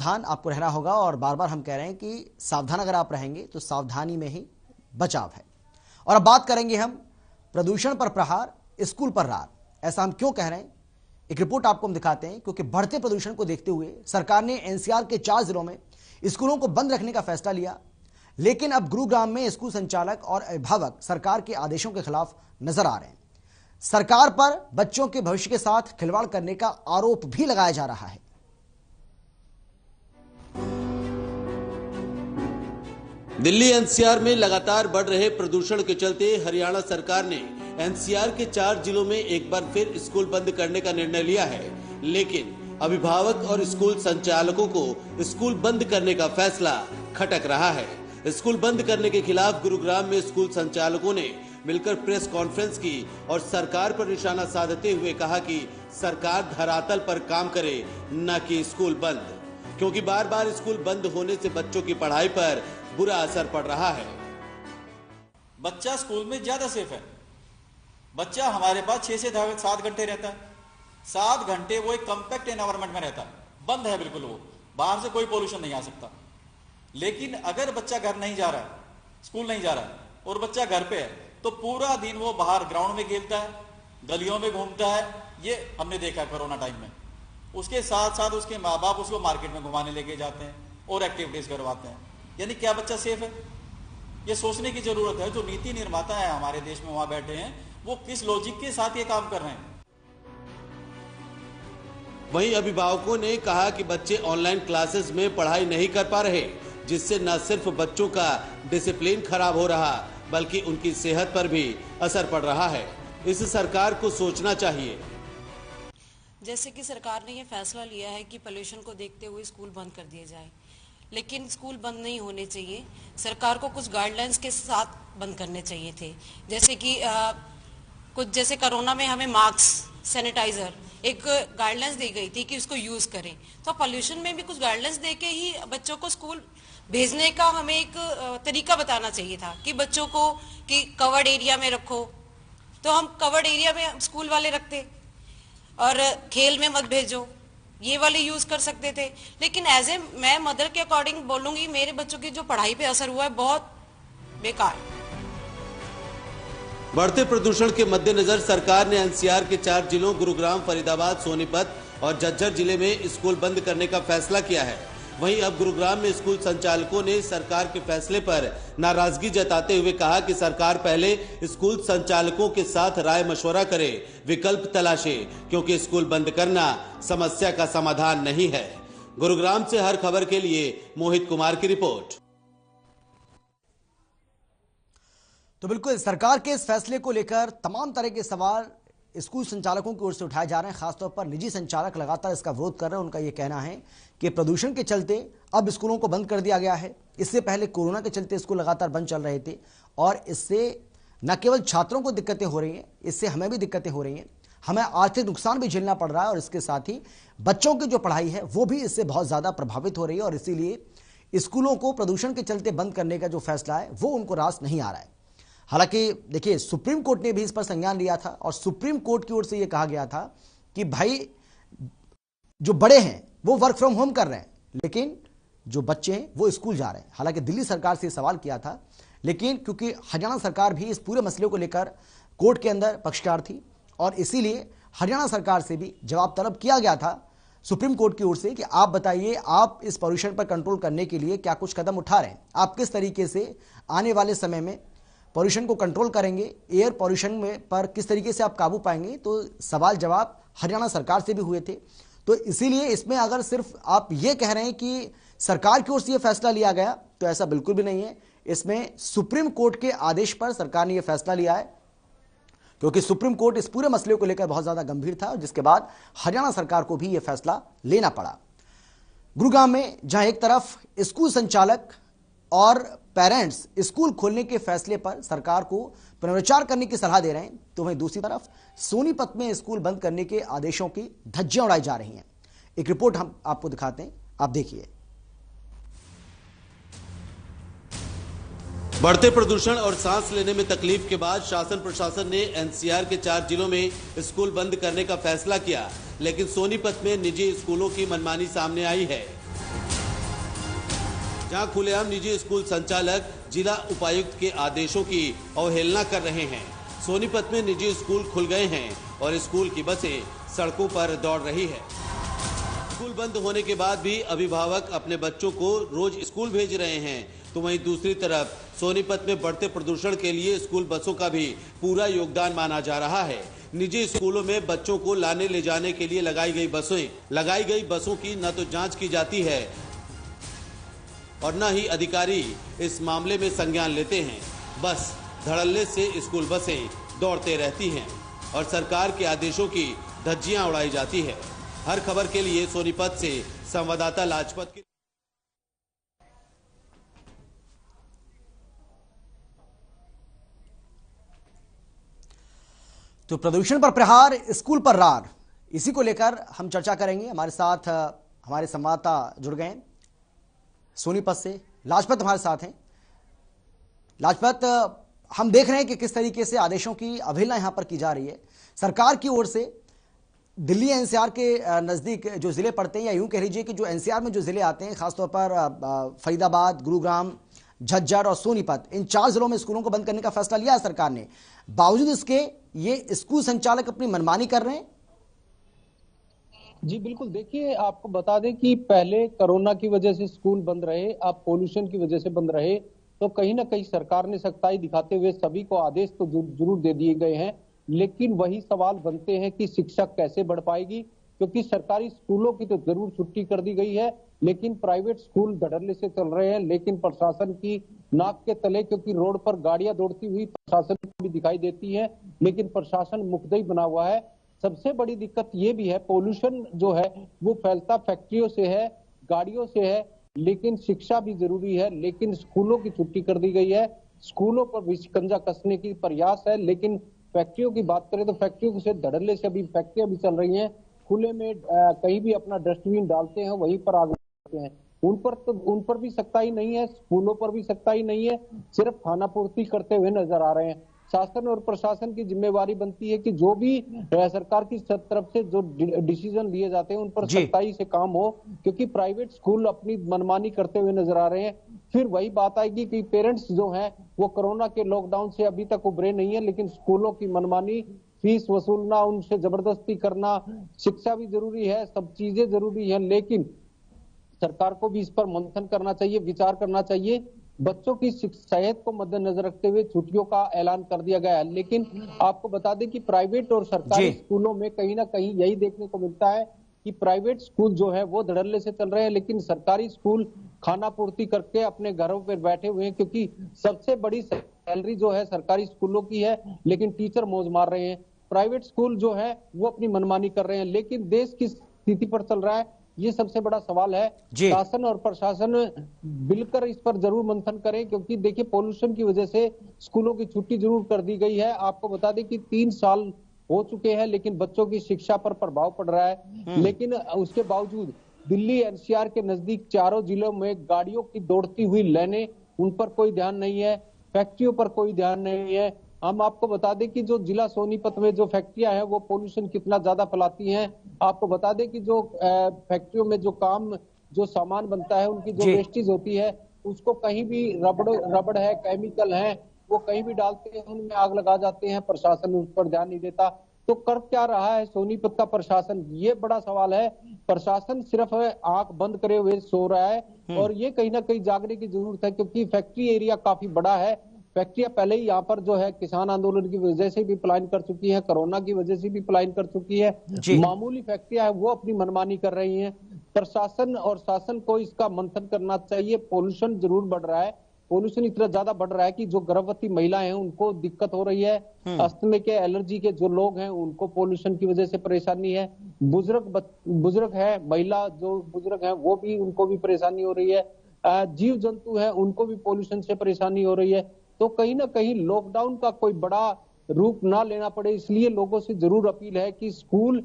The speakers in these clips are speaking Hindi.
सावधान आपको रहना होगा और बार बार हम कह रहे हैं कि सावधान अगर आप रहेंगे तो सावधानी में ही बचाव है। और अब बात करेंगे हम प्रदूषण पर प्रहार, स्कूल पर रार। ऐसा हम क्यों कह रहे हैं, एक रिपोर्ट आपको हम दिखाते हैं। क्योंकि बढ़ते प्रदूषण को देखते हुए सरकार ने एनसीआर के 4 जिलों में स्कूलों को बंद रखने का फैसला लिया, लेकिन अब गुरुग्राम में स्कूल संचालक और अभिभावक सरकार के आदेशों के खिलाफ नजर आ रहे हैं। सरकार पर बच्चों के भविष्य के साथ खिलवाड़ करने का आरोप भी लगाया जा रहा है। दिल्ली एनसीआर में लगातार बढ़ रहे प्रदूषण के चलते हरियाणा सरकार ने एनसीआर के 4 जिलों में एक बार फिर स्कूल बंद करने का निर्णय लिया है, लेकिन अभिभावक और स्कूल संचालकों को स्कूल बंद करने का फैसला खटक रहा है। स्कूल बंद करने के खिलाफ गुरुग्राम में स्कूल संचालकों ने मिलकर प्रेस कॉन्फ्रेंस की और सरकार पर निशाना साधते हुए कहा कि सरकार धरातल पर काम करे, न कि स्कूल बंद, क्योंकि बार बार स्कूल बंद होने से बच्चों की पढ़ाई पर बुरा असर पड़ रहा है। बच्चा स्कूल में ज्यादा सेफ है। बच्चा हमारे पास 6 से 7 घंटे रहता है। 7 घंटे वो एक कॉम्पैक्ट एनवायरनमेंट में रहता है, बंद है बिल्कुल, वो बाहर से कोई पोल्यूशन नहीं आ सकता। लेकिन अगर बच्चा घर नहीं जा रहा है, स्कूल नहीं जा रहा है और बच्चा घर पे है, तो पूरा दिन वो बाहर ग्राउंड में खेलता है, गलियों में घूमता है। ये हमने देखा कोरोना टाइम में। उसके साथ साथ उसके माँ बाप उसको मार्केट में घुमाने लेके जाते हैं और एक्टिविटीज करवाते हैं। यानी क्या बच्चा सेफ है? ये सोचने की जरूरत है। जो नीति निर्माता है हमारे देश में वहां बैठे हैं, वो किस लॉजिक के साथ ये काम कर रहे हैं। वहीं अभिभावकों ने कहा कि बच्चे ऑनलाइन क्लासेस में पढ़ाई नहीं कर पा रहे, जिससे न सिर्फ बच्चों का डिसिप्लिन खराब हो रहा बल्कि उनकी सेहत पर भी असर पड़ रहा है। इस सरकार को सोचना चाहिए। जैसे कि सरकार ने ये फैसला लिया है कि पोल्यूशन को देखते हुए स्कूल बंद कर दिए जाए, लेकिन स्कूल बंद नहीं होने चाहिए। सरकार को कुछ गाइडलाइंस के साथ बंद करने चाहिए थे। जैसे कि कुछ जैसे कोरोना में हमें मास्क, सैनिटाइजर एक गाइडलाइंस दी गई थी कि उसको यूज करें, तो पोल्यूशन में भी कुछ गाइडलाइंस देके ही बच्चों को स्कूल भेजने का हमें एक तरीका बताना चाहिए था कि बच्चों को कि कवर्ड एरिया में रखो, तो हम कवर्ड एरिया में स्कूल वाले रखते और खेल में मत भेजो, ये वाले यूज कर सकते थे। लेकिन एज ए मैं मदर के अकॉर्डिंग बोलूंगी, मेरे बच्चों की जो पढ़ाई पे असर हुआ है बहुत बेकार। बढ़ते प्रदूषण के मद्देनजर सरकार ने एनसीआर के 4 जिलों गुरुग्राम, फरीदाबाद, सोनीपत और झज्जर जिले में स्कूल बंद करने का फैसला किया है। वहीं अब गुरुग्राम में स्कूल संचालकों ने सरकार के फैसले पर नाराजगी जताते हुए कहा कि सरकार पहले स्कूल संचालकों के साथ राय मशवरा करे, विकल्प तलाशे, क्योंकि स्कूल बंद करना समस्या का समाधान नहीं है। गुरुग्राम से हर खबर के लिए मोहित कुमार की रिपोर्ट। तो बिल्कुल सरकार के इस फैसले को लेकर तमाम तरह के सवाल स्कूल संचालकों की ओर से उठाए जा रहे हैं। खासतौर पर निजी संचालक लगातार इसका विरोध कर रहे हैं। उनका यह कहना है कि प्रदूषण के चलते अब स्कूलों को बंद कर दिया गया है। इससे पहले कोरोना के चलते स्कूल लगातार बंद चल रहे थे और इससे न केवल छात्रों को दिक्कतें हो रही हैं, इससे हमें भी दिक्कतें हो रही हैं। हमें आर्थिक नुकसान भी झेलना पड़ रहा है और इसके साथ ही बच्चों की जो पढ़ाई है वो भी इससे बहुत ज़्यादा प्रभावित हो रही है और इसीलिए स्कूलों को प्रदूषण के चलते बंद करने का जो फैसला है वो उनको रास नहीं आ रहा है। हालांकि देखिए, सुप्रीम कोर्ट ने भी इस पर संज्ञान लिया था और सुप्रीम कोर्ट की ओर से यह कहा गया था कि भाई जो बड़े हैं वो वर्क फ्रॉम होम कर रहे हैं, लेकिन जो बच्चे हैं वो स्कूल जा रहे हैं। हालांकि दिल्ली सरकार से सवाल किया था, लेकिन क्योंकि हरियाणा सरकार भी इस पूरे मसले को लेकर कोर्ट के अंदर पक्षकार थी और इसीलिए हरियाणा सरकार से भी जवाब तलब किया गया था सुप्रीम कोर्ट की ओर से कि आप बताइए, आप इस पोल्यूशन पर कंट्रोल करने के लिए क्या कुछ कदम उठा रहे हैं, आप किस तरीके से आने वाले समय में पॉल्यूशन को कंट्रोल करेंगे, एयर पॉल्यूशन में पर किस तरीके से आप काबू पाएंगे। तो सवाल जवाब हरियाणा सरकार से भी हुए थे। तो इसीलिए इसमें अगर सिर्फ आप ये कह रहे हैं कि सरकार की ओर से ये फैसला लिया गया, तो ऐसा बिल्कुल भी नहीं है। इसमें सुप्रीम कोर्ट के आदेश पर सरकार ने यह फैसला लिया है, क्योंकि सुप्रीम कोर्ट इस पूरे मसले को लेकर बहुत ज्यादा गंभीर था और जिसके बाद हरियाणा सरकार को भी यह फैसला लेना पड़ा। गुरुग्राम में जहां एक तरफ स्कूल संचालक और पेरेंट्स स्कूल खोलने के फैसले पर सरकार को पुनर्विचार करने की सलाह दे रहे हैं, तो वहीं दूसरी तरफ सोनीपत में स्कूल बंद करने के आदेशों की धज्जियां उड़ाई जा रही हैं। एक रिपोर्ट हम आपको दिखाते हैं, आप देखिए। बढ़ते प्रदूषण और सांस लेने में तकलीफ के बाद शासन प्रशासन ने एनसीआर के 4 जिलों में स्कूल बंद करने का फैसला किया, लेकिन सोनीपत में निजी स्कूलों की मनमानी सामने आई है। जहां खुलेआम निजी स्कूल संचालक जिला उपायुक्त के आदेशों की अवहेलना कर रहे हैं। सोनीपत में निजी स्कूल खुल गए हैं और स्कूल की बसें सड़कों पर दौड़ रही है। स्कूल बंद होने के बाद भी अभिभावक अपने बच्चों को रोज स्कूल भेज रहे हैं, तो वहीं दूसरी तरफ सोनीपत में बढ़ते प्रदूषण के लिए स्कूल बसों का भी पूरा योगदान माना जा रहा है। निजी स्कूलों में बच्चों को लाने ले जाने के लिए लगाई गई बसों की न तो जांच की जाती है और न ही अधिकारी इस मामले में संज्ञान लेते हैं। बस धड़ल्ले से स्कूल बसें दौड़ते रहती हैं और सरकार के आदेशों की धज्जियां उड़ाई जाती है। हर खबर के लिए सोनीपत से संवाददाता लाजपत की। तो प्रदूषण पर प्रहार, स्कूल पर रार, इसी को लेकर हम चर्चा करेंगे। हमारे साथ हमारे संवाददाता जुड़ गए हैं सोनीपत से, लाजपत हमारे साथ हैं। लाजपत, हम देख रहे हैं कि किस तरीके से आदेशों की अवहेलना यहां पर की जा रही है। सरकार की ओर से दिल्ली एनसीआर के नज़दीक जो ज़िले पड़ते हैं, या यूं कह लीजिए कि जो एनसीआर में जो ज़िले आते हैं, खासतौर पर फरीदाबाद, गुरुग्राम, झज्जर और सोनीपत, इन 4 जिलों में स्कूलों को बंद करने का फैसला लिया है सरकार ने। बावजूद इसके ये स्कूल संचालक अपनी मनमानी कर रहे हैं। जी बिल्कुल, देखिए आपको बता दें कि पहले कोरोना की वजह से स्कूल बंद रहे, अब पोल्यूशन की वजह से बंद रहे, तो कहीं ना कहीं सरकार ने सख्ताई दिखाते हुए सभी को आदेश तो जरूर दे दिए गए हैं, लेकिन वही सवाल बनते हैं कि शिक्षा कैसे बढ़ पाएगी, क्योंकि सरकारी स्कूलों की तो जरूर छुट्टी कर दी गई है, लेकिन प्राइवेट स्कूल धड़ल्ले से चल रहे हैं। लेकिन प्रशासन की नाक के तले, क्योंकि रोड पर गाड़ियां दौड़ती हुई प्रशासन भी दिखाई देती है, लेकिन प्रशासन मुखदई बना हुआ है। सबसे बड़ी दिक्कत ये भी है, पोल्यूशन जो है वो फैलता फैक्ट्रियों से है, गाड़ियों से है, लेकिन शिक्षा भी जरूरी है। लेकिन स्कूलों की छुट्टी कर दी गई है, स्कूलों पर भी शिकंजा कसने की प्रयास है। लेकिन फैक्ट्रियों की बात करें तो फैक्ट्रियों से धड़ल्ले से अभी फैक्ट्रियां भी चल रही हैं, खुले में कहीं भी अपना डस्टबिन डालते हैं, वहीं पर आग लगाते हैं। उन पर भी सख्ताई नहीं है, स्कूलों पर भी सख्ताई नहीं है, सिर्फ खानापूर्ति करते हुए नजर आ रहे हैं। शासन और प्रशासन की जिम्मेवारी बनती है कि जो भी सरकार की तरफ से जो डिसीजन लिए जाते हैं उन पर सख्ताई से काम हो, क्योंकि प्राइवेट स्कूल अपनी मनमानी करते हुए नजर आ रहे हैं। फिर वही बात आएगी कि पेरेंट्स जो हैं वो कोरोना के लॉकडाउन से अभी तक उभरे नहीं है, लेकिन स्कूलों की मनमानी, फीस वसूलना, उनसे जबरदस्ती करना, शिक्षा भी जरूरी है, सब चीजें जरूरी है, लेकिन सरकार को भी इस पर मंथन करना चाहिए, विचार करना चाहिए। बच्चों की सेहत को मद्देनजर रखते हुए छुट्टियों का ऐलान कर दिया गया है, लेकिन आपको बता दें कि प्राइवेट और सरकारी स्कूलों में कहीं ना कहीं यही देखने को मिलता है कि प्राइवेट स्कूल जो है वो धड़ल्ले से चल रहे हैं, लेकिन सरकारी स्कूल खाना पूर्ति करके अपने घरों पर बैठे हुए हैं, क्योंकि सबसे बड़ी सैलरी जो है सरकारी स्कूलों की है, लेकिन टीचर मौज मार रहे हैं। प्राइवेट स्कूल जो है वो अपनी मनमानी कर रहे हैं, लेकिन देश किस स्थिति पर चल रहा है, ये सबसे बड़ा सवाल है। शासन और प्रशासन मिलकर इस पर जरूर मंथन करें, क्योंकि देखिए पोल्यूशन की वजह से स्कूलों की छुट्टी जरूर कर दी गई है। आपको बता दें कि 3 साल हो चुके हैं, लेकिन बच्चों की शिक्षा पर प्रभाव पड़ रहा है। लेकिन उसके बावजूद दिल्ली एनसीआर के नजदीक चारों जिलों में गाड़ियों की दौड़ती हुई लाइनें, उन पर कोई ध्यान नहीं है, फैक्ट्रियों पर कोई ध्यान नहीं है। हम आपको बता दें कि जो जिला सोनीपत में जो फैक्ट्रियां हैं वो पोल्यूशन कितना ज्यादा फैलाती हैं। आपको बता दें कि जो फैक्ट्रियों में जो सामान बनता है, उनकी जो वेस्टेज होती है, उसको कहीं भी रबड़ है, केमिकल है, वो कहीं भी डालते हैं, उनमें आग लगा जाते हैं, प्रशासन उस पर ध्यान नहीं देता। तो कर क्या रहा है सोनीपत का प्रशासन, ये बड़ा सवाल है। प्रशासन सिर्फ आंख बंद करे हुए सो रहा है, और ये कहीं ना कहीं जागने की जरूरत है, क्योंकि फैक्ट्री एरिया काफी बड़ा है। फैक्ट्रियां पहले ही यहाँ पर जो है किसान आंदोलन की वजह से भी पलायन कर चुकी है, कोरोना की वजह से भी पलायन कर चुकी है। मामूली फैक्ट्रियां है वो अपनी मनमानी कर रही हैं। प्रशासन और शासन को इसका मंथन करना चाहिए। पोल्यूशन जरूर बढ़ रहा है, पोल्यूशन इतना ज्यादा बढ़ रहा है कि जो गर्भवती महिलाएं हैं उनको दिक्कत हो रही है, अस्थमा के, एलर्जी के जो लोग हैं उनको पोल्यूशन की वजह से परेशानी है, बुजुर्ग है, महिला जो बुजुर्ग है वो भी, उनको भी परेशानी हो रही है, जीव जंतु है उनको भी पोल्यूशन से परेशानी हो रही है। तो कहीं ना कहीं लॉकडाउन का कोई बड़ा रूप ना लेना पड़े, इसलिए लोगों से जरूर अपील है कि स्कूल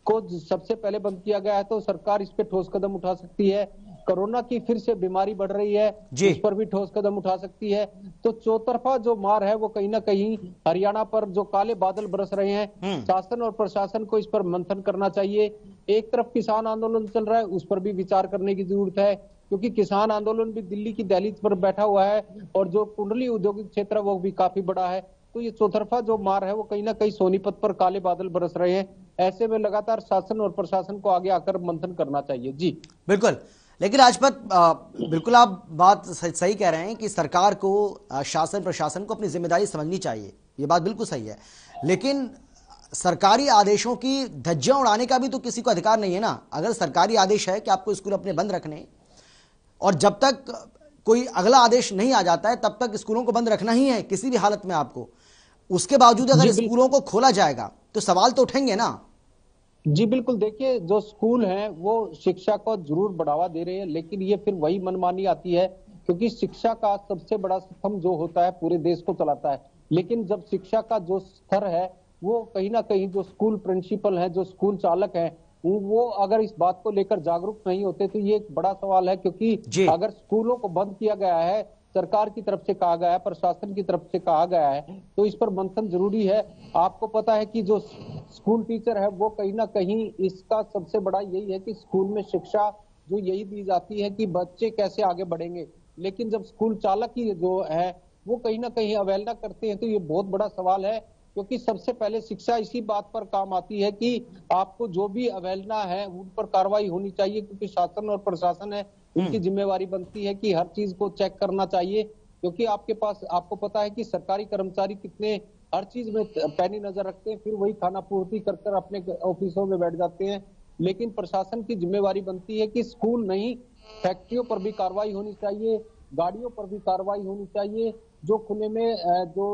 को सबसे पहले बंद किया गया है तो सरकार इस पे ठोस कदम उठा सकती है। कोरोना की फिर से बीमारी बढ़ रही है, उस पर भी ठोस कदम उठा सकती है। तो चौतरफा जो मार है वो कहीं ना कहीं हरियाणा पर जो काले बादल बरस रहे हैं, शासन और प्रशासन को इस पर मंथन करना चाहिए। एक तरफ किसान आंदोलन चल रहा है, उस पर भी विचार करने की जरूरत है। क्योंकि किसान आंदोलन भी दिल्ली की दहलीज पर बैठा हुआ है और जो कुंडली औद्योगिक क्षेत्र है वो भी काफी बड़ा है। तो ये चौतरफा जो मार है वो कहीं ना कहीं सोनीपत पर काले बादल बरस रहे हैं। ऐसे में लगातार शासन और प्रशासन को आगे आकर मंथन करना चाहिए। जी बिल्कुल, लेकिन राजपत बिल्कुल आप बात सही कह रहे हैं कि सरकार को शासन प्रशासन को अपनी जिम्मेदारी समझनी चाहिए, ये बात बिल्कुल सही है। लेकिन सरकारी आदेशों की धज्जियां उड़ाने का भी तो किसी को अधिकार नहीं है ना। अगर सरकारी आदेश है कि आपको स्कूल अपने बंद रखने, और जब तक कोई अगला आदेश नहीं आ जाता है तब तक स्कूलों को बंद रखना ही है किसी भी हालत में आपको, उसके बावजूद अगर स्कूलों को खोला जाएगा तो सवाल तो उठेंगे ना। जी बिल्कुल, देखिए जो स्कूल हैं वो शिक्षा को जरूर बढ़ावा दे रहे हैं, लेकिन ये फिर वही मनमानी आती है, क्योंकि शिक्षा का सबसे बड़ा स्तंभ जो होता है पूरे देश को चलाता है। लेकिन जब शिक्षा का जो स्तर है वो कहीं ना कहीं जो स्कूल प्रिंसिपल है, जो स्कूल चालक है, वो अगर इस बात को लेकर जागरूक नहीं होते तो ये एक बड़ा सवाल है। क्योंकि अगर स्कूलों को बंद किया गया है, सरकार की तरफ से कहा गया है, प्रशासन की तरफ से कहा गया है, तो इस पर मंथन जरूरी है। आपको पता है कि जो स्कूल टीचर है वो कहीं ना कहीं इसका सबसे बड़ा यही है कि स्कूल में शिक्षा जो यही दी जाती है कि बच्चे कैसे आगे बढ़ेंगे। लेकिन जब स्कूल चालक ही जो है वो कहीं ना कहीं अवहेलना करते हैं तो ये बहुत बड़ा सवाल है। क्योंकि सबसे पहले शिक्षा इसी बात पर काम आती है कि आपको जो भी अवहेलना है उन पर कार्रवाई होनी चाहिए, क्योंकि शासन और प्रशासन है उनकी जिम्मेवारी बनती है कि हर चीज को चेक करना चाहिए। क्योंकि आपके पास आपको पता है कि सरकारी कर्मचारी कितने हर चीज में पैनी नजर रखते हैं, फिर वही खाना पूर्ति कर अपने ऑफिसों में बैठ जाते हैं। लेकिन प्रशासन की जिम्मेवारी बनती है कि स्कूल नहीं, फैक्ट्रियों पर भी कार्रवाई होनी चाहिए, गाड़ियों पर भी कार्रवाई होनी चाहिए। जो खुले में जो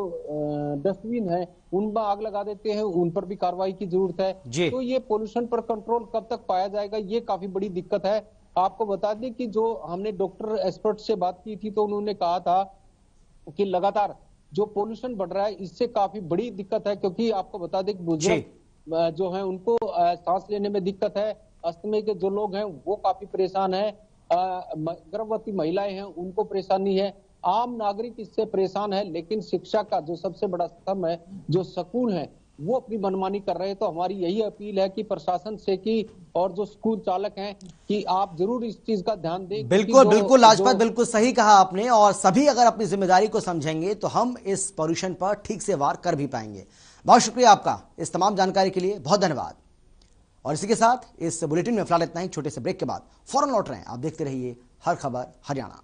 डस्टबिन है उनमें आग लगा देते हैं उन पर भी कार्रवाई की जरूरत है। तो ये पोल्यूशन पर कंट्रोल कब तक पाया जाएगा, ये काफी बड़ी दिक्कत है। आपको बता दें कि जो हमने डॉक्टर एक्सपर्ट से बात की थी तो उन्होंने कहा था कि लगातार जो पोल्यूशन बढ़ रहा है इससे काफी बड़ी दिक्कत है। क्योंकि आपको बता दें कि बुजुर्ग जो है उनको सांस लेने में दिक्कत है, अस्थमा के जो लोग हैं वो काफी परेशान है, गर्भवती महिलाएं हैं उनको परेशानी है, आम नागरिक इससे परेशान है। लेकिन शिक्षा का जो सबसे बड़ा स्तंभ है, जो स्कूल है, वो अपनी मनमानी कर रहे हैं। तो हमारी यही अपील है कि प्रशासन से की और जो स्कूल चालक हैं कि आप जरूर इस चीज का ध्यान दें। बिल्कुल बिल्कुल लाजपत, बिल्कुल सही कहा आपने। और सभी अगर अपनी जिम्मेदारी को समझेंगे तो हम इस पोल्यूशन पर ठीक से वार कर भी पाएंगे। बहुत शुक्रिया आपका इस तमाम जानकारी के लिए, बहुत धन्यवाद। और इसी के साथ इस बुलेटिन में फिलहाल इतना ही। छोटे से ब्रेक के बाद फौरन लौट रहे हैं, आप देखते रहिए हर खबर हरियाणा।